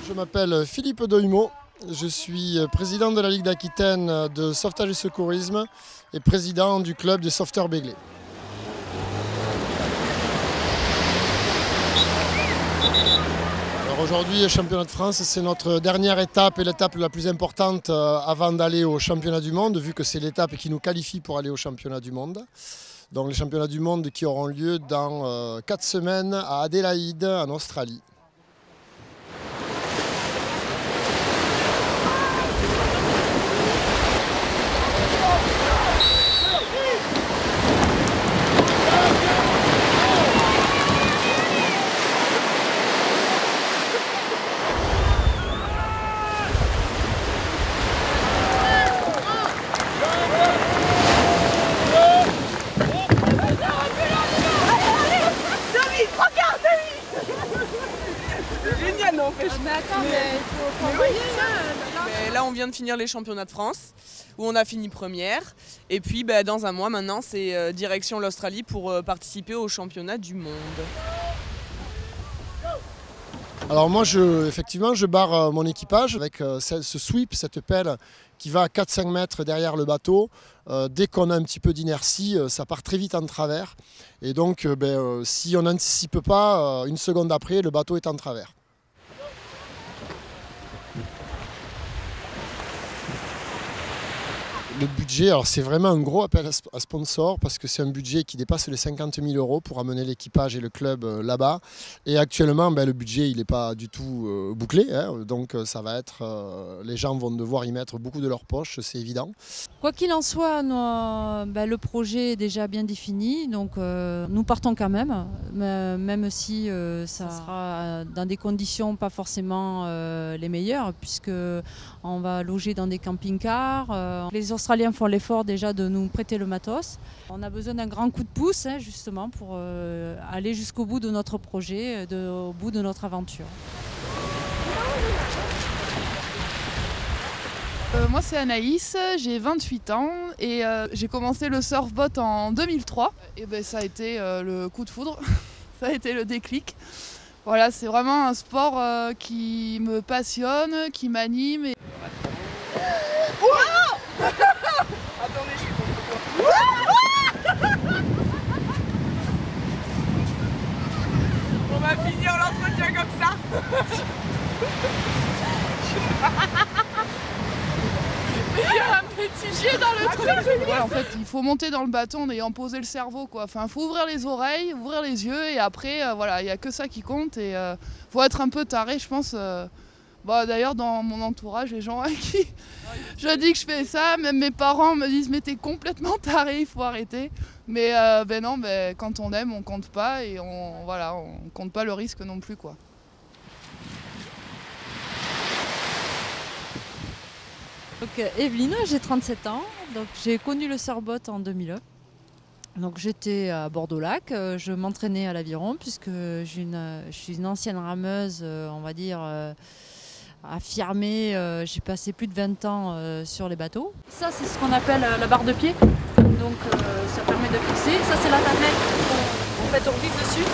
Je m'appelle Philippe Doimo, je suis président de la Ligue d'Aquitaine de sauvetage et secourisme et président du club des sauveteurs Béglé. Aujourd'hui, le championnat de France, c'est notre dernière étape et l'étape la plus importante avant d'aller au championnat du monde, vu que c'est l'étape qui nous qualifie pour aller au championnat du monde. Donc les championnats du monde qui auront lieu dans 4 semaines à Adélaïde, en Australie. Mais attends, mais faut envoyer ça. Là, on vient de finir les championnats de France, où on a fini première. Et puis, dans un mois maintenant, c'est direction l'Australie pour participer au championnat du monde. Alors moi, effectivement, je barre mon équipage avec ce sweep, cette pelle qui va à 4-5 mètres derrière le bateau. Dès qu'on a un petit peu d'inertie, ça part très vite en travers. Et donc, si on n'anticipe pas, une seconde après, le bateau est en travers. Le budget, alors c'est vraiment un gros appel à sponsors parce que c'est un budget qui dépasse les 50 000 € pour amener l'équipage et le club là-bas. Et actuellement, le budget il n'est pas du tout bouclé, hein, donc ça va être, les gens vont devoir y mettre beaucoup de leur poche, c'est évident. Quoi qu'il en soit, le projet est déjà bien défini, donc nous partons quand même, même si ça sera dans des conditions pas forcément les meilleures, puisque on va loger dans des camping-cars. Les Australiens font l'effort déjà de nous prêter le matos. On a besoin d'un grand coup de pouce justement pour aller jusqu'au bout de notre projet, au bout de notre aventure. Moi c'est Anaïs, j'ai 28 ans et j'ai commencé le surfboat en 2003. Et ça a été le coup de foudre, ça a été le déclic. Voilà, c'est vraiment un sport qui me passionne, qui m'anime. Et... Attendez, je suis On va finir l'entretien comme ça. Il y a un petit jet dans le truc. Ouais, en fait, il faut monter dans le bateau en ayant posé le cerveau, quoi. Enfin, faut ouvrir les oreilles, ouvrir les yeux, et après, voilà, il n'y a que ça qui compte. Et faut être un peu taré, je pense. D'ailleurs, dans mon entourage, les gens à qui je dis que je fais ça, même mes parents me disent mais t'es complètement taré, il faut arrêter. Mais non, quand on aime, on compte pas et on compte pas le risque non plus, quoi. Donc Evelyne, j'ai 37 ans, donc j'ai connu le surfboat en 2001. Donc j'étais à Bordeaux-Lac, je m'entraînais à l'aviron puisque je suis une ancienne rameuse, on va dire affirmée. J'ai passé plus de 20 ans sur les bateaux. Ça c'est ce qu'on appelle la barre de pied, donc ça permet de fixer. Ça c'est la tapette, en fait on glisse dessus.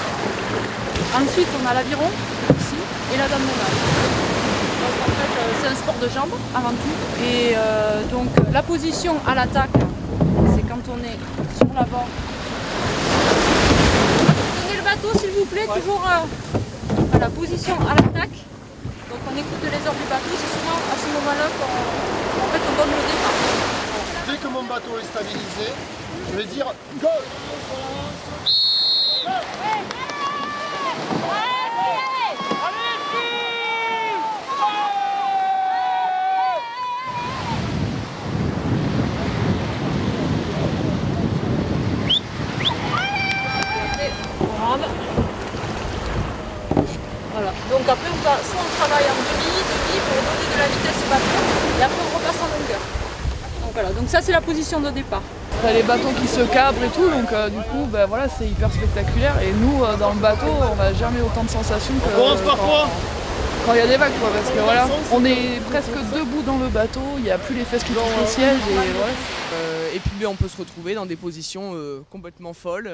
Ensuite on a l'aviron ici et la dame navale. Donc en fait c'est un sport de jambes avant tout. Et donc la position à l'attaque, c'est quand on est sur l'avant. Tenez le bateau s'il vous plaît, toujours à la position à l'attaque. Donc on écoute les ordres du bateau, c'est souvent à ce moment-là qu'on donne le départ. Dès que mon bateau est stabilisé, je vais dire go. Voilà. Donc après, soit on travaille en demi pour donner de la vitesse au bateau, et après on repasse en longueur. Donc voilà, donc ça c'est la position de départ. T'as les bateaux qui se cabrent et tout, donc du coup ben, voilà, c'est hyper spectaculaire. Et nous, dans le bateau, on n'a jamais autant de sensations que quand il y a des vagues, quoi, parce que voilà, on est presque debout dans le bateau, il n'y a plus les fesses qui touchent le siège. Et puis on peut se retrouver dans des positions complètement folles.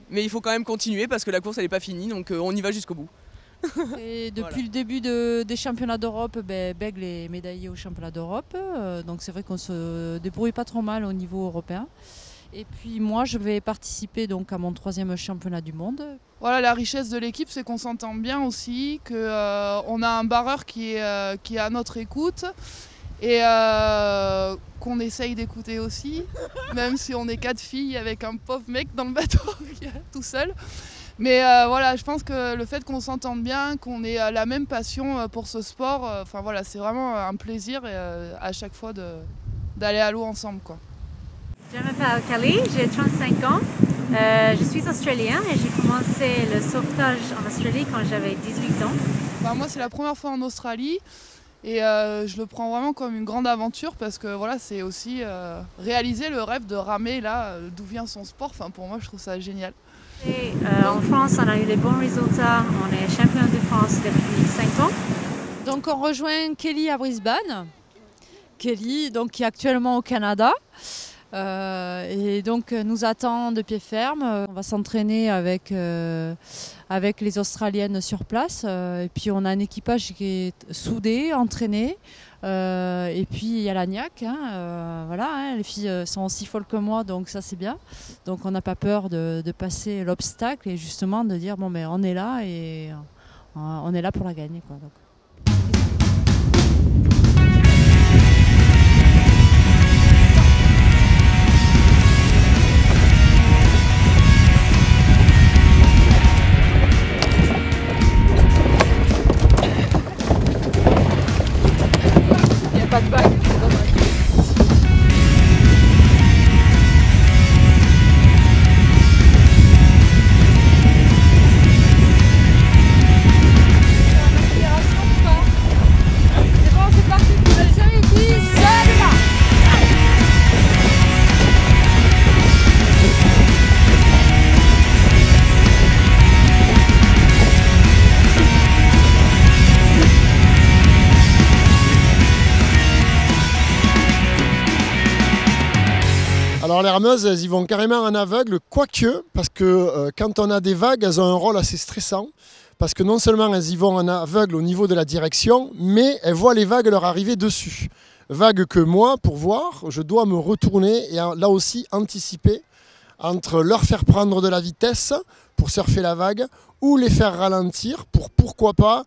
Mais il faut quand même continuer parce que la course elle n'est pas finie, donc on y va jusqu'au bout. Et depuis le début des championnats d'Europe, Bègle est médaillé aux championnats d'Europe. Donc c'est vrai qu'on se débrouille pas trop mal au niveau européen. Et puis moi je vais participer donc à mon 3e championnat du monde. Voilà, la richesse de l'équipe, c'est qu'on s'entend bien aussi, qu'on a un barreur qui est à notre écoute et qu'on essaye d'écouter aussi, même si on est 4 filles avec un pauvre mec dans le bateau tout seul. Mais voilà, je pense que le fait qu'on s'entende bien, qu'on ait la même passion pour ce sport, enfin voilà, c'est vraiment un plaisir à chaque fois d'aller à l'eau ensemble, quoi. Je m'appelle Kelly, j'ai 35 ans. Je suis australienne et j'ai commencé le sauvetage en Australie quand j'avais 18 ans. Bah, moi, c'est la première fois en Australie et je le prends vraiment comme une grande aventure parce que voilà, c'est aussi réaliser le rêve de ramer là, d'où vient son sport. Enfin, pour moi, je trouve ça génial. Et, en France, on a eu des bons résultats. On est champion de France depuis 5 ans. Donc on rejoint Kelly à Brisbane. Kelly donc, qui est actuellement au Canada. Et donc nous attend de pied ferme. On va s'entraîner avec les Australiennes sur place. Et puis on a un équipage qui est soudé, entraîné. Et puis il y a l'agnac. Voilà, hein, les filles sont aussi folles que moi, donc ça c'est bien. Donc on n'a pas peur de passer l'obstacle et justement de dire bon mais on est là et on est là pour la gagner, quoi. Donc. Pas de bague. C'est bon, c'est parti pour la série qui celle-là. Alors les rameuses, elles y vont carrément en aveugle, quoique, parce que quand on a des vagues, elles ont un rôle assez stressant, parce que non seulement elles y vont en aveugle au niveau de la direction, mais elles voient les vagues leur arriver dessus. Vagues que moi, pour voir, je dois me retourner et là aussi anticiper entre leur faire prendre de la vitesse pour surfer la vague ou les faire ralentir pour pourquoi pas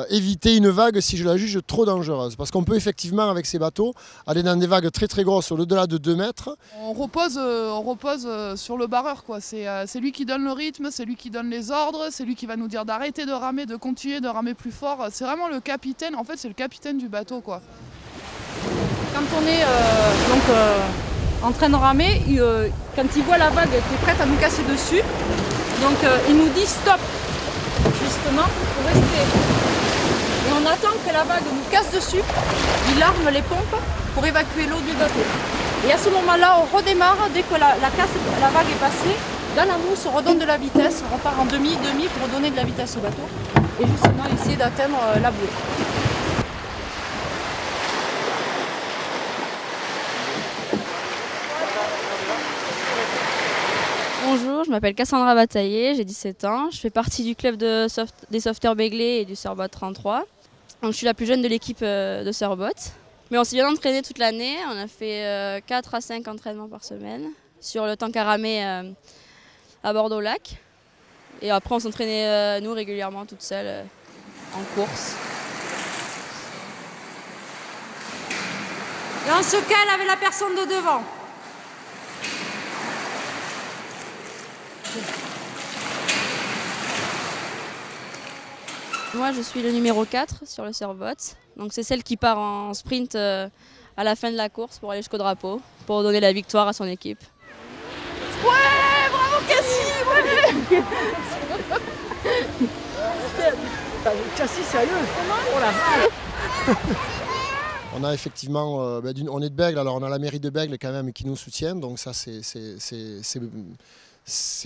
éviter une vague si je la juge trop dangereuse. Parce qu'on peut effectivement avec ces bateaux aller dans des vagues très très grosses au-delà de 2 mètres. On repose sur le barreur, quoi. C'est lui qui donne le rythme, c'est lui qui donne les ordres, c'est lui qui va nous dire d'arrêter de ramer, de continuer de ramer plus fort. C'est vraiment le capitaine, en fait c'est le capitaine du bateau, quoi. Quand on est en train de ramer, quand il voit la vague qui est prête à nous casser dessus, donc il nous dit stop, justement, pour rester. Et on attend que la vague nous casse dessus, il arme les pompes pour évacuer l'eau du bateau. Et à ce moment-là, on redémarre, dès que la vague est passée, dans la mousse, on redonne de la vitesse, on repart en demi pour donner de la vitesse au bateau et justement essayer d'atteindre la bouée. Bonjour, je m'appelle Cassandra Bataillé, j'ai 17 ans. Je fais partie du club des sauveteurs Béglé et du Surboat 33. Donc, je suis la plus jeune de l'équipe de Surboat. Mais on s'est bien entraîné toute l'année. On a fait 4 à 5 entraînements par semaine sur le tank à ramer à Bordeaux-Lac. Et après, on s'entraînait nous régulièrement toutes seules en course. Et on se cale avec la personne de devant. Moi, je suis le numéro 4 sur le surfboat. Donc c'est celle qui part en sprint à la fin de la course pour aller jusqu'au drapeau, pour donner la victoire à son équipe. Ouais, bravo Cassie, ouais. Cassie, sérieux? Oh la vache. On a effectivement, on est de Bègles, alors on a la mairie de Bègles quand même qui nous soutient, donc ça c'est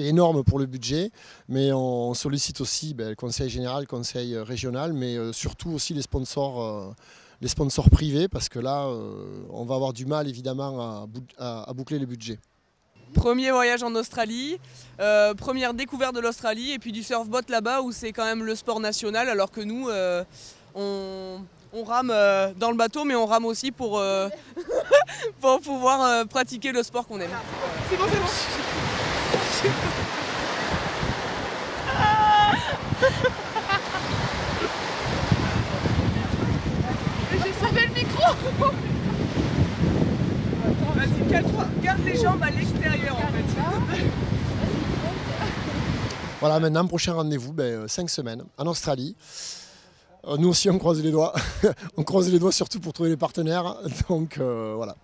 énorme pour le budget, mais on sollicite aussi le conseil général, le conseil régional, mais surtout aussi les sponsors privés, parce que là on va avoir du mal évidemment à boucler les budgets. Premier voyage en Australie, première découverte de l'Australie et puis du surfboat là-bas où c'est quand même le sport national alors que nous on rame dans le bateau mais on rame aussi pour, pour pouvoir pratiquer le sport qu'on aime. C'est bon, c'est bon. J'ai sauvé le micro. Vas-y, garde les jambes à l'extérieur en fait. Voilà, maintenant, prochain rendez-vous, 5 semaines en Australie. Nous aussi, on croise les doigts. On croise les doigts surtout pour trouver les partenaires. Donc voilà.